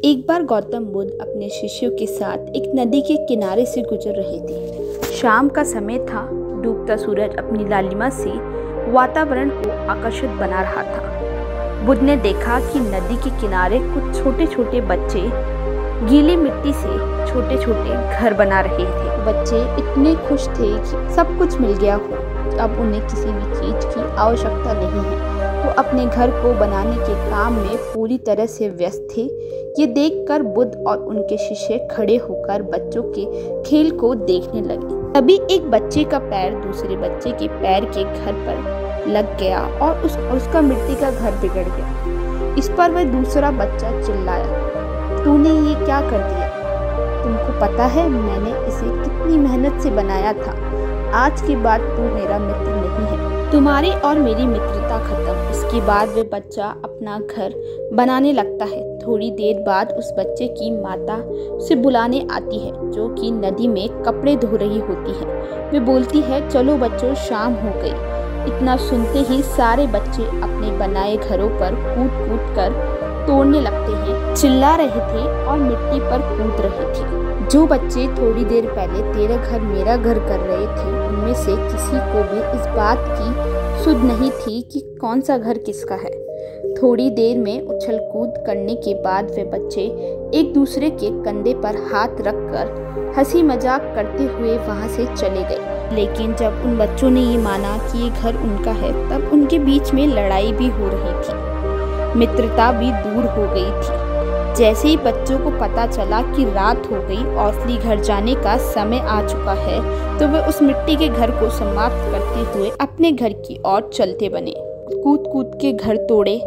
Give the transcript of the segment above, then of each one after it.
एक बार गौतम बुद्ध अपने शिष्यों के साथ एक नदी के किनारे से गुजर रहे थे। शाम का समय था। डूबता सूरज अपनी लालिमा से वातावरण को आकर्षित बना रहा था। बुद्ध ने देखा कि नदी के किनारे कुछ छोटे छोटे बच्चे गीली मिट्टी से छोटे छोटे घर बना रहे थे। बच्चे इतने खुश थे कि सब कुछ मिल गया हो, अब उन्हें किसी भी चीज की आवश्यकता नहीं है। वो अपने घर को बनाने के काम में पूरी तरह से व्यस्त थे। ये देखकर बुद्ध और उनके शिष्य खड़े होकर बच्चों के खेल को देखने लगे। तभी एक बच्चे का पैर दूसरे बच्चे के पैर के घर पर लग गया और उसका मिट्टी का घर बिगड़ गया। इस पर वह दूसरा बच्चा चिल्लाया, तूने ये क्या कर दिया? तुमको पता है मैंने इसे कितनी मेहनत से बनाया था। आज के बाद तू मेरा मित्र नहीं है, तुम्हारी और मेरी मित्रता खत्म। इसके बाद वह बच्चा अपना घर बनाने लगता है। थोड़ी देर बाद उस बच्चे की माता उसे बुलाने आती है, जो कि नदी में कपड़े धो रही होती है। वे बोलती है, चलो बच्चों शाम हो गई। इतना सुनते ही सारे बच्चे अपने बनाए घरों पर कूद कूद कर तोड़ने लगते हैं, चिल्ला रहे थे और मिट्टी पर कूद रहे थे। जो बच्चे थोड़ी देर पहले तेरा घर मेरा घर कर रहे थे, उनमें से किसी को भी इस बात की सुध नहीं थी कि कौन सा घर किसका है। थोड़ी देर में उछल कूद करने के बाद वे बच्चे एक दूसरे के कंधे पर हाथ रखकर हंसी मजाक करते हुए वहां से चले गए। लेकिन जब उन बच्चों ने ये माना कि ये घर उनका है, तब उनके बीच में लड़ाई भी हो रही थी, मित्रता भी दूर हो गई थी। जैसे ही बच्चों को पता चला कि रात हो गई और असली घर जाने का समय आ चुका है, तो वे उस मिट्टी के घर को समाप्त करते हुए अपने घर की ओर चलते बने। कूद कूद के घर तोड़े।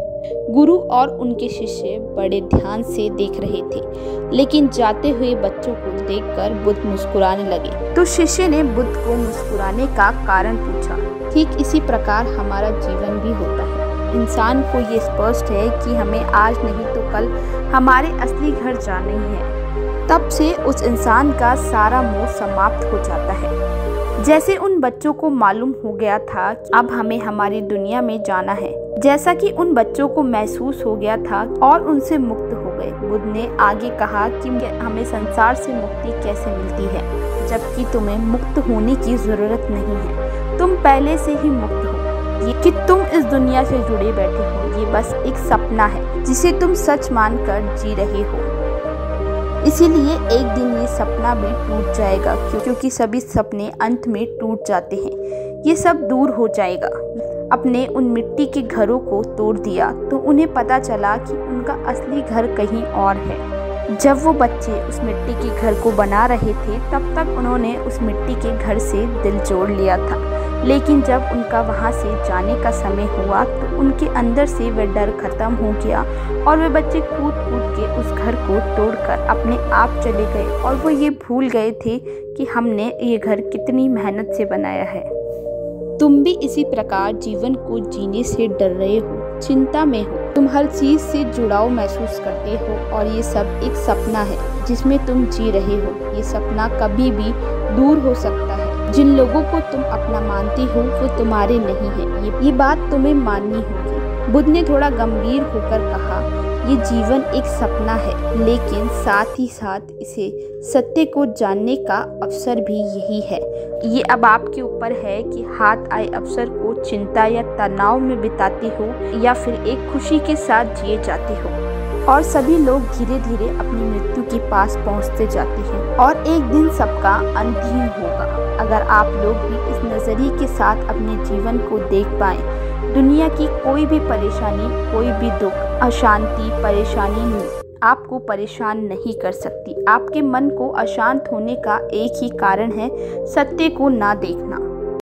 गुरु और उनके शिष्य बड़े ध्यान से देख रहे थे, लेकिन जाते हुए बच्चों को देखकर बुद्ध मुस्कुराने लगे। तो शिष्य ने बुद्ध को मुस्कुराने का कारण पूछा। ठीक इसी प्रकार हमारा जीवन भी होता है। इंसान को ये स्पष्ट है कि हमें आज नहीं तो कल हमारे असली घर जाना ही है। तब से उस इंसान का सारा मोह समाप्त हो जाता है। जैसे उन बच्चों को मालूम हो गया था कि अब हमें हमारी दुनिया में जाना है, जैसा कि उन बच्चों को महसूस हो गया था और उनसे मुक्त हो गए। बुद्ध ने आगे कहा कि हमें संसार से मुक्ति कैसे मिलती है, जबकि तुम्हें मुक्त होने की जरूरत नहीं है। तुम पहले से ही मुक्त हो। ये कि तुम इस दुनिया से जुड़े बैठे हो, ये बस एक सपना है जिसे तुम सच मानकर जी रहे हो। इसीलिए एक दिन ये सपना भी टूट जाएगा, क्योंकि सभी सपने अंत में टूट जाते हैं। ये सब दूर हो जाएगा। अपने उन मिट्टी के घरों को तोड़ दिया तो उन्हें पता चला कि उनका असली घर कहीं और है। जब वो बच्चे उस मिट्टी के घर को बना रहे थे, तब तक उन्होंने उस मिट्टी के घर से दिल जोड़ लिया था। लेकिन जब उनका वहां से जाने का समय हुआ, तो उनके अंदर से वह डर खत्म हो गया और वे बच्चे कूद कूद के उस घर को तोड़कर अपने आप चले गए। और वो ये भूल गए थे कि हमने ये घर कितनी मेहनत से बनाया है। तुम भी इसी प्रकार जीवन को जीने से डर रहे हो, चिंता में हो। तुम हर चीज से जुड़ाव महसूस करते हो और ये सब एक सपना है जिसमें तुम जी रहे हो। ये सपना कभी भी दूर हो सकता है। जिन लोगों को तुम अपना मानती हो वो तुम्हारे नहीं है। ये बात तुम्हें माननी होगी। बुद्ध ने थोड़ा गंभीर होकर कहा, ये जीवन एक सपना है, लेकिन साथ ही साथ इसे सत्य को जानने का अवसर भी यही है। ये अब आपके ऊपर है कि हाथ आए अवसर को चिंता या तनाव में बिताते हो या फिर एक खुशी के साथ जिए जाते हो। और सभी लोग धीरे धीरे अपनी मृत्यु के पास पहुंचते जाते हैं और एक दिन सबका अंत ही होगा। अगर आप लोग भी इस नजरिए के साथ अपने जीवन को देख पाएं, दुनिया की कोई भी परेशानी, कोई भी दुख, अशांति, परेशानी आपको परेशान नहीं कर सकती। आपके मन को अशांत होने का एक ही कारण है, सत्य को ना देखना।